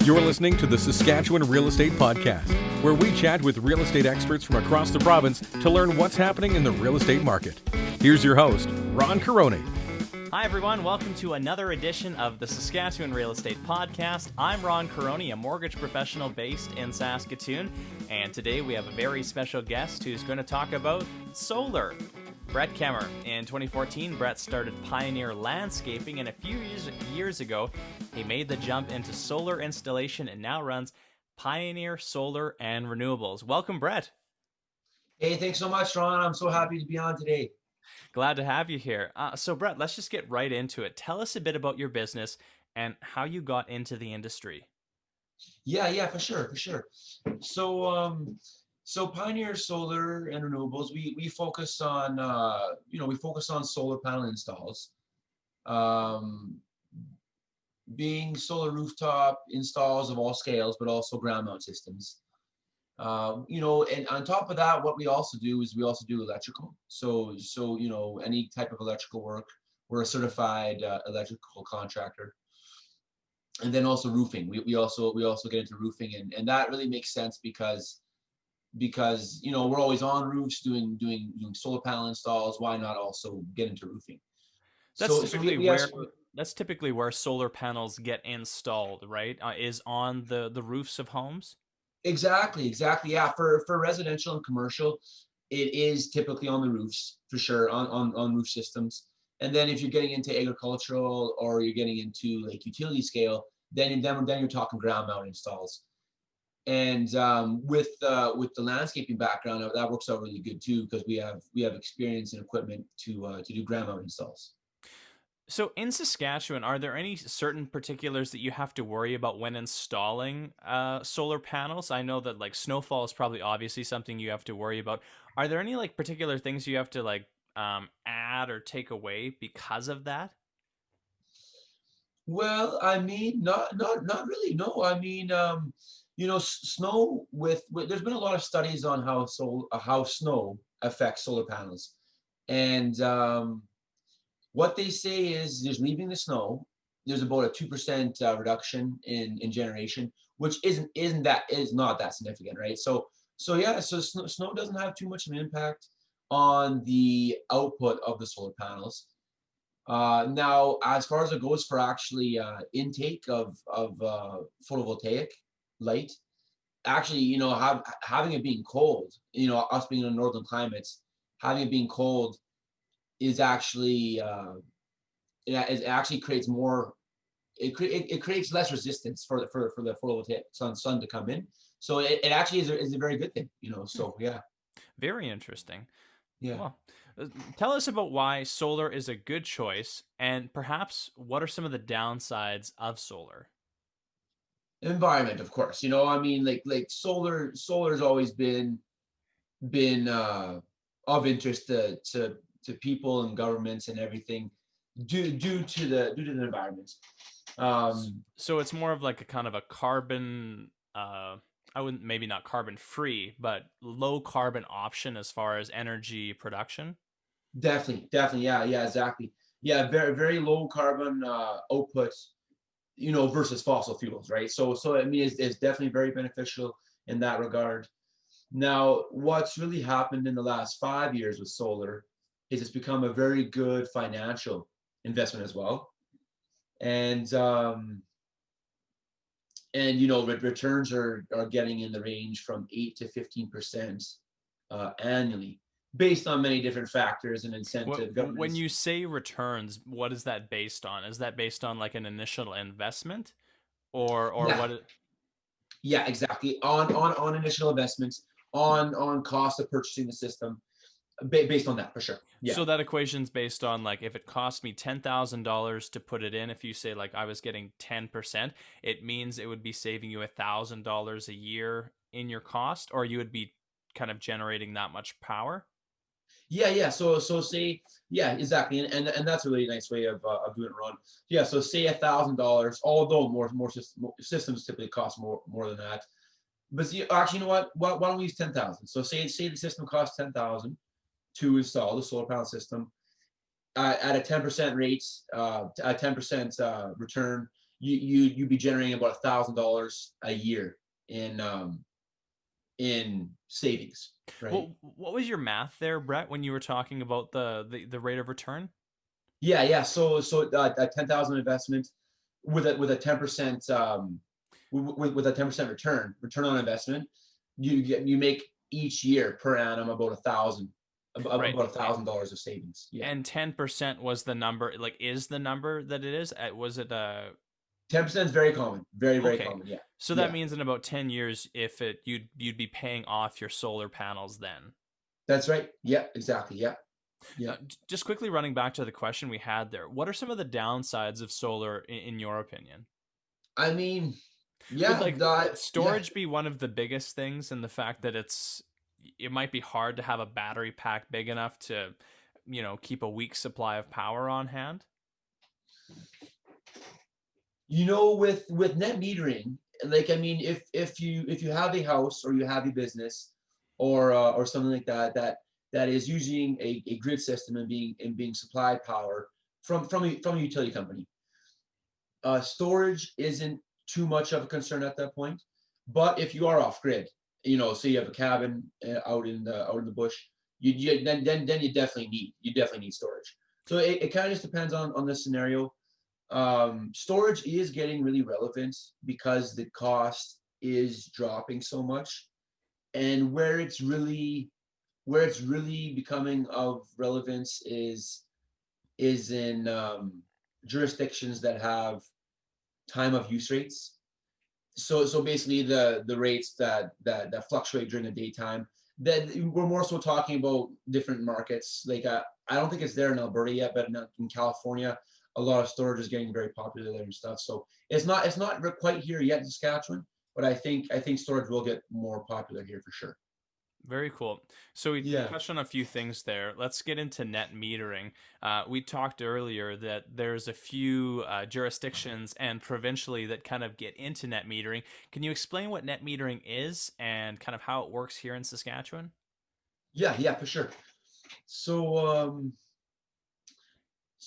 You're listening to the Saskatchewan Real Estate Podcast, where we chat with real estate experts from across the province to learn what's happening in the real estate market. Here's your host, Quaorni. Hi everyone, welcome to another edition of the Saskatchewan Real Estate Podcast. I'm Quaorni, a mortgage professional based in Saskatoon, and today we have a very special guest who's going to talk about solar. Brett Kemmer. In 2014, Brett started Pioneer Landscaping, and a few years ago, he made the jump into solar installation and now runs Pioneer Solar and Renewables. Welcome, Brett. Hey, thanks so much, Ron. I'm so happy to be on today. Glad to have you here. So, Brett, let's just get right into it. Tell us a bit about your business and how you got into the industry. Yeah, for sure. So Pioneer Solar and Renewables, we focus on solar panel installs, being solar rooftop installs of all scales, but also ground mount systems. And on top of that, what we also do is we also do electrical. So any type of electrical work, we're a certified electrical contractor. And then also roofing. We also get into roofing, and that really makes sense because we're always on roofs doing solar panel installs. Why not also get into roofing? That's typically where solar panels get installed, right? Is on the roofs of homes. Exactly. Yeah. For residential and commercial, it is typically on the roofs for sure, on roof systems. And then if you're getting into agricultural or you're getting into like utility scale, then you're talking ground mount installs. And with the landscaping background, that works out really good too, because we have experience and equipment to do ground mount installs. So in Saskatchewan, are there any certain particulars that you have to worry about when installing solar panels? I know that like snowfall is probably obviously something you have to worry about. Are there any like particular things you have to like add or take away because of that? Well, I mean, not really. No, I mean, snow with there's been a lot of studies on how snow affects solar panels, and what they say is there's leaving the snow, there's about a 2% reduction in generation, which is not that significant, right? So snow doesn't have too much of an impact on the output of the solar panels. Now, as far as it goes for actually intake of photovoltaic light, actually, having it being cold, us being in northern climates, having it being cold is actually it actually creates more. It creates less resistance for the photovoltaic sun to come in. So it actually is a very good thing, So yeah. Very interesting. Yeah. Well, tell us about why solar is a good choice, and perhaps what are some of the downsides of solar? Environment, of course. I mean, like solar's always been of interest to people and governments and everything due to the environment. So it's more of like a kind of a carbon, I wouldn't, maybe not carbon free, but low carbon option as far as energy production. Definitely, yeah, exactly. Yeah, very very low carbon output, versus fossil fuels, right? So I mean, it's definitely very beneficial in that regard. Now, what's really happened in the last 5 years with solar is it's become a very good financial investment as well, and returns are getting in the range from 8 to 15% annually, based on many different factors and incentive. When you say returns, what is that based on? Is that based on like an initial investment, or Yeah. what? Yeah, exactly. On initial investments, on cost of purchasing the system, based on that for sure. Yeah. So that equation's based on like if it cost me $10,000 to put it in, if you say like I was getting 10%, it means it would be saving you $1,000 a year in your cost, or you would be kind of generating that much power. Yeah. So say, yeah, exactly, and that's a really nice way of doing it, Ron. Yeah. So say $1,000, although more systems typically cost more than that. But actually, you know what? Why don't we use 10,000? So say the system costs 10,000 to install the solar panel system, at a 10% rate, a 10% return, you'd be generating about $1,000 a year in savings, right? Well, what was your math there, Brett, when you were talking about the rate of return? Yeah. So a 10,000 investment with a 10% with a 10% return on investment, you make each year per annum about Right. $1,000 of savings. Yeah. And 10% was the number, like, is the number that it is? Was it 10% is very common. Very okay. common. Yeah. So that Yeah. means in about 10 years, if you'd be paying off your solar panels then. That's right. Yeah, exactly. Yeah. Yeah. Just quickly running back to the question we had there, what are some of the downsides of solar in your opinion? I mean, Would yeah, like yeah. storage be one of the biggest things in the fact that it might be hard to have a battery pack big enough to, keep a week's supply of power on hand? With net metering, like, I mean, if you have a house or you have a business or something like that is using a grid system and being supplied power from a utility company, storage isn't too much of a concern at that point. But if you are off grid, say you have a cabin out in the bush, then you definitely need storage. So it kind of just depends on the scenario. Storage is getting really relevant because the cost is dropping so much, and where it's really becoming of relevance is in jurisdictions that have time of use rates. So basically the rates that fluctuate during the daytime. That we're more so talking about different markets. Like I don't think it's there in Alberta yet, but in California, a lot of storage is getting very popular there and stuff. So it's not quite here yet in Saskatchewan, but I think storage will get more popular here for sure. Very cool. So we Yeah. touched on a few things there. Let's get into net metering. We talked earlier that there's a few jurisdictions and provincially that kind of get into net metering. Can you explain what net metering is and kind of how it works here in Saskatchewan? Yeah, for sure. So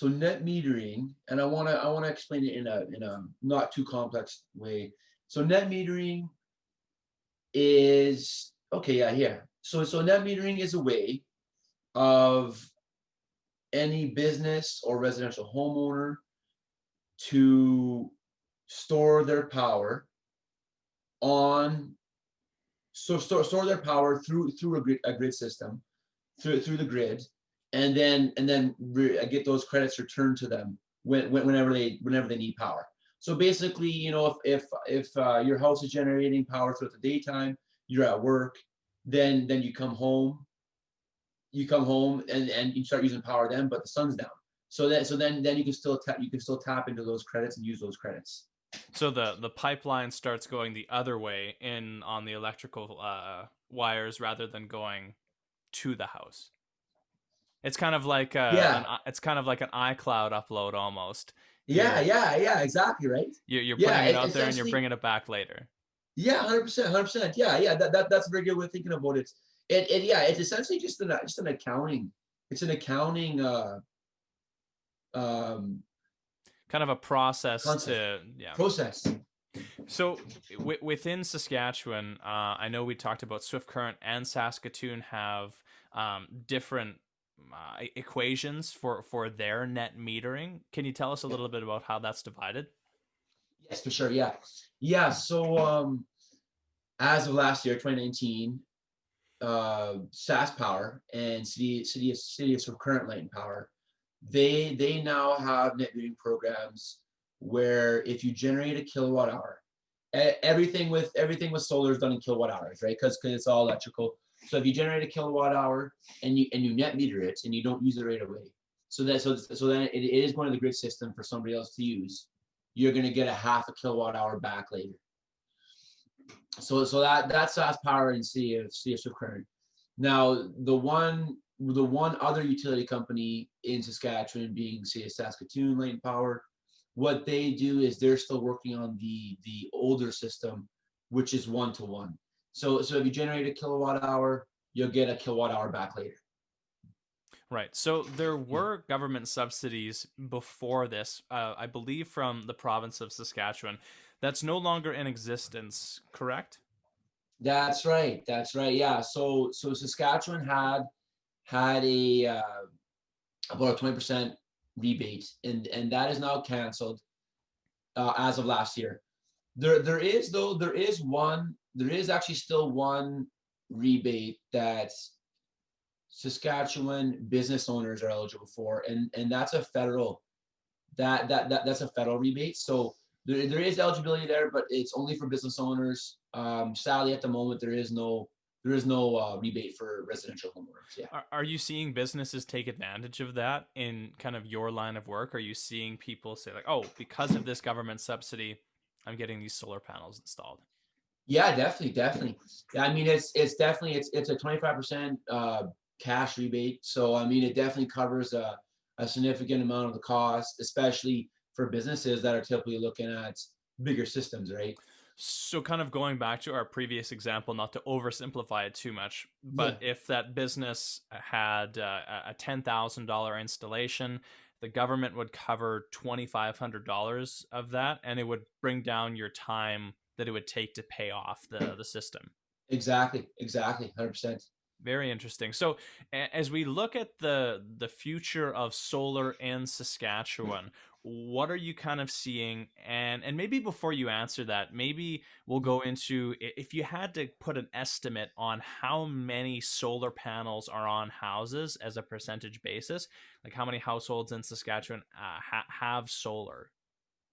net metering, and I wanna explain it in a not too complex way. So net metering is okay. Yeah. So net metering is a way of any business or residential homeowner to store their power on store their power through a grid system, through the grid, and then get those credits returned to them whenever they need power. So basically, if your house is generating power throughout the daytime, you're at work, then you come home and you start using power then, but the sun's down. So then you can still tap into those credits and use those credits. So the pipeline starts going the other way in on the electrical wires rather than going to the house. It's kind of like Yeah. it's kind of like an iCloud upload almost. Yeah, You're yeah, yeah, exactly, right. you're Yeah, putting it out there and you're essentially. bringing it back later. Yeah, 100%, 100%. Yeah. That's a very good way of thinking about it. Yeah, it's essentially just an accounting. It's an accounting um, Kind of a process concept to yeah. process. So within Saskatchewan, I know we talked about Swift Current and Saskatoon have different equations for their net metering. Can you tell us a Yeah. little bit about how that's divided? Yes, for sure. Yeah, yeah. So as of last year, 2019, SAS Power and City of Swift Current Light and Power, they now have net metering programs where if you generate a kilowatt hour, everything with solar is done in kilowatt hours, right? Because it's all electrical. So if you generate a kilowatt hour and you net meter it and you don't use it right away, so then it is going to the grid system for somebody else to use. You're going to get a half a kilowatt hour back later. So that's SAS Power and City of Swift Current. Now the one other utility company in Saskatchewan being City of Saskatoon Light and Power, what they do is they're still working on the older system, which is 1-to-1. So if you generate a kilowatt hour, you'll get a kilowatt hour back later. Right. So there were government subsidies before this, I believe from the province of Saskatchewan. That's no longer in existence, correct? That's right. That's right. Yeah. So Saskatchewan had a about a 20% rebate, and that is now canceled as of last year. There is actually still one rebate that Saskatchewan business owners are eligible for, and that's a federal that's a federal rebate. So there is eligibility there, but it's only for business owners. Sadly, at the moment, there is no rebate for residential homeowners. Yeah. Are you seeing businesses take advantage of that in kind of your line of work? Are you seeing people say like, "Oh, because of this government subsidy, I'm getting these solar panels installed"? Yeah, definitely, definitely. Yeah, I mean, it's definitely it's a 25% cash rebate. So I mean, it definitely covers a significant amount of the cost, especially for businesses that are typically looking at bigger systems, right? So, kind of going back to our previous example, not to oversimplify it too much, but Yeah, if that business had a $10,000 installation, the government would cover $2,500 of that, and it would bring down your time that it would take to pay off the system. exactly, 100%. Very interesting. So, as we look at the future of solar in Saskatchewan, what are you kind of seeing? And maybe before you answer that, maybe we'll go into if you had to put an estimate on how many solar panels are on houses as a percentage basis, like how many households in Saskatchewan have solar.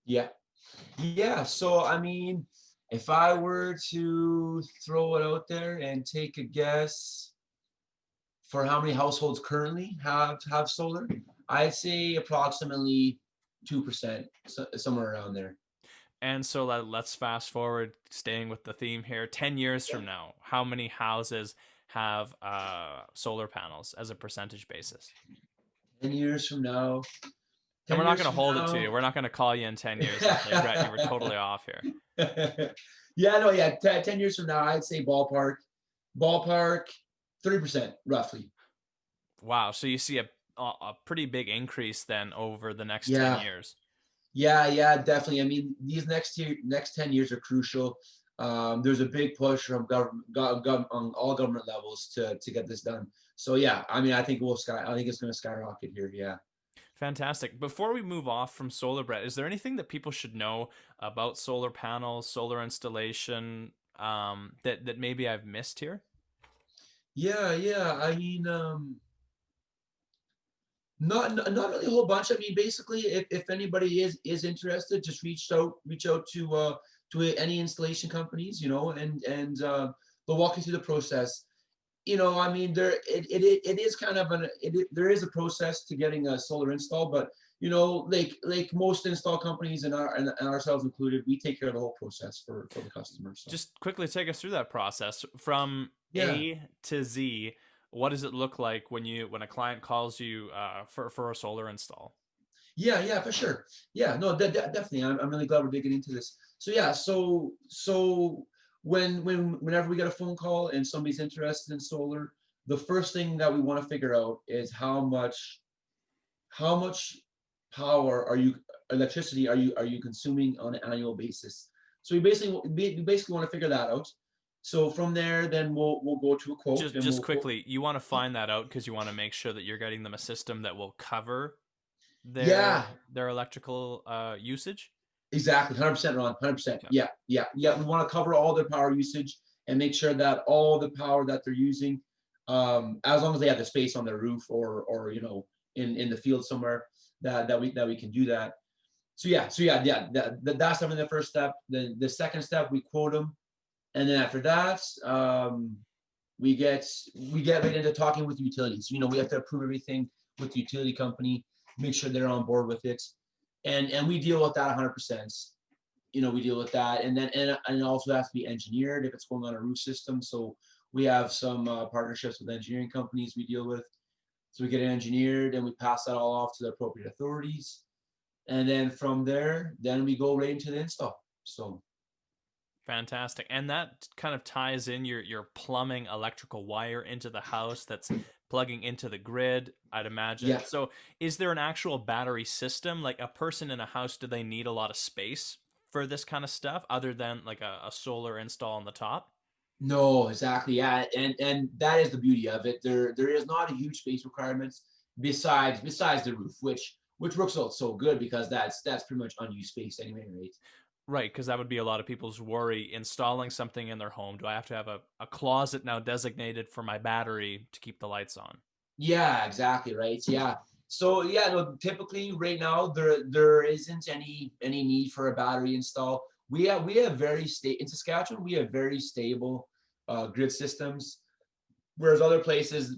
Yeah, yeah. So I mean, if I were to throw it out there and take a guess for how many households currently have solar, I'd say approximately 2%, somewhere around there. And so let's fast forward, staying with the theme here. 10 years Yeah. from now, how many houses have solar panels as a percentage basis? 10 years from now, And 10 we're not years going to from hold it to now. you. We're not going to call you in 10 years and say, Brett, you were totally off here. Yeah, no, yeah. 10 years from now, I'd say ballpark 30% roughly. Wow. So you see a pretty big increase then over the next 10 Yeah, years. yeah, definitely. I mean, these next 10 years are crucial. There's a big push from government, on all government levels to get this done. So yeah, I mean, I think it's going to skyrocket here. Yeah. Fantastic. Before we move off from solar, Brett, is there anything that people should know about solar panels, solar installation, that maybe I've missed here? Yeah. I mean, not really a whole bunch. I mean, basically, if anybody is interested, just reach out to any installation companies, and they'll walk you through the process. I mean, it is kind of there is a process to getting a solar install, but like most install companies and ourselves included, we take care of the whole process for the customer. So Just quickly take us through that process from yeah. A to Z. What does it look like when a client calls you for a solar install? Yeah, for sure. Yeah, no, definitely. I'm really glad we're digging into this. So yeah, so whenever we get a phone call and somebody's interested in solar, the first thing that we want to figure out is how much power electricity are you consuming on an annual basis. So we basically want to figure that out. So from there, then we'll go to a quote Just and just we'll quote. quickly, you want to find that out because you want to make sure that you're getting them a system that will cover Yeah, their electrical usage. exactly, 100% Ron, 100%. Okay. Yeah. We want to cover all their power usage and make sure that all the power that they're using, as long as they have the space on their roof or in the field somewhere, that we can do that. So yeah. That's definitely the first step. Then the second step, we quote them, and then after that, we get right into talking with utilities. We have to approve everything with the utility company, make sure they're on board with it, and we deal with that 100%. We deal with that, and then and it also has to be engineered if it's going on a roof system. So we have some partnerships with engineering companies we deal with. So we get it engineered and we pass that all off to the appropriate authorities, and then from there, then we go right into the install. So Fantastic. And that kind of ties in your plumbing electrical wire into the house that's plugging into the grid, I'd imagine. Yeah. So is there an actual battery system? Like a person in a house, do they need a lot of space for this kind of stuff other than like a solar install on the top? No, exactly. Yeah, and that is the beauty of it. There is not a huge space requirements besides the roof, which works out so good because that's pretty much unused space anyway, right? Right, because that would be a lot of people's worry installing something in their home. Do I have to have a closet now designated for my battery to keep the lights on? Yeah, exactly, right. Yeah. So yeah, no, typically right now there isn't any need for a battery install. We have very in Saskatchewan, we have very stable grid systems. Whereas other places,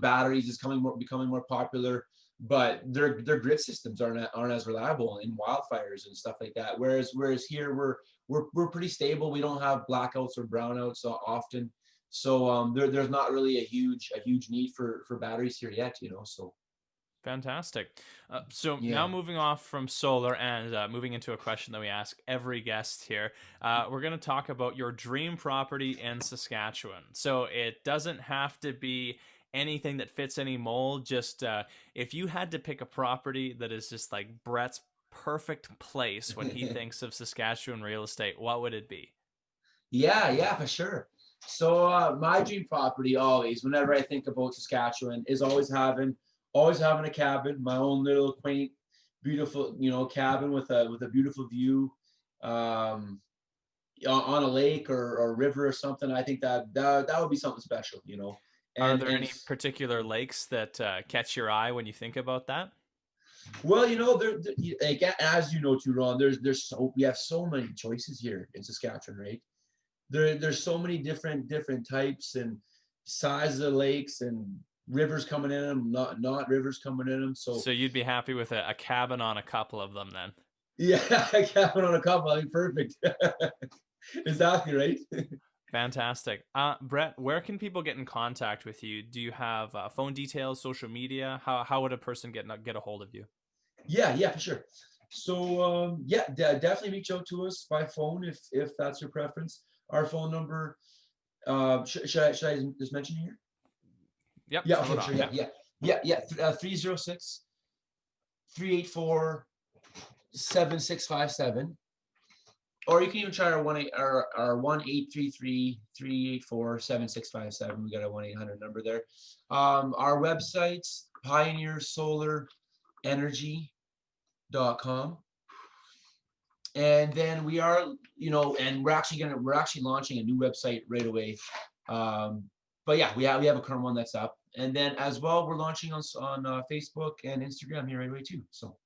batteries is becoming more popular, but their grid systems aren't as reliable in wildfires and stuff like that. Whereas here we're pretty stable. We don't have blackouts or brownouts often, so there's not really a huge need for batteries here yet. So Fantastic. So now yeah. moving off from solar and moving into a question that we ask every guest here, we're going to talk about your dream property in Saskatchewan. So it doesn't have to be anything that fits any mold. Just if you had to pick a property that is just like Brett's perfect place when he thinks of Saskatchewan real estate, what would it be? Yeah, for sure. So my dream property always, whenever I think about Saskatchewan, is always having a cabin, my own little quaint, beautiful, cabin with a beautiful view, on a lake or river or something. I think that would be something special. Are And there any particular lakes that catch your eye when you think about that? well, like as you know too, Ron, we have so many choices here in Saskatchewan, right? There's so many different types and sizes of lakes and rivers coming in them, not rivers coming in them. So So you'd be happy with a cabin on a couple of them then? yeah, I cabin on a couple. I mean, perfect. Exactly right. Fantastic. Brett, where can people get in contact with you? Do you have phone details, social media? How would a person get a hold of you? Yeah, for sure. So yeah, definitely reach out to us by phone if that's your preference. Our phone number. Should I just mention here? Yep, Yeah. spell it Okay. off. Sure. Yeah. 306 384 7657. Or you can even try our 1-833-384-7657. We got a 1-800 number there. Our website's pioneersolarenergy.com. And then we are, and we're actually launching a new website right away. But yeah, we have a current one that's up. And then as well, we're launching on Facebook and Instagram here right away too. So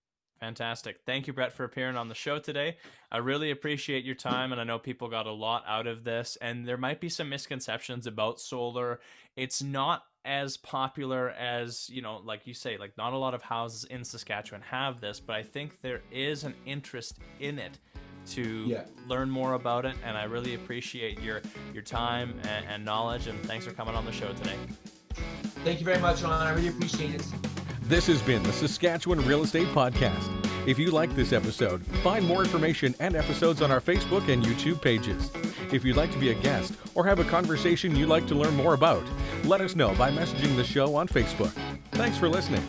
Fantastic. Thank you, Brett, for appearing on the show today. I really appreciate your time, and I know people got a lot out of this, and there might be some misconceptions about solar. It's not as popular as, like you say, like not a lot of houses in Saskatchewan have this, but I think there is an interest in it to learn more about it, and I really appreciate your time and knowledge, and thanks for coming on the show today. thank you very much, Ron. I really appreciate it. This has been the Saskatchewan Real Estate Podcast. If you like this episode, find more information and episodes on our Facebook and YouTube pages. If you'd like to be a guest or have a conversation you'd like to learn more about, let us know by messaging the show on Facebook. Thanks for listening.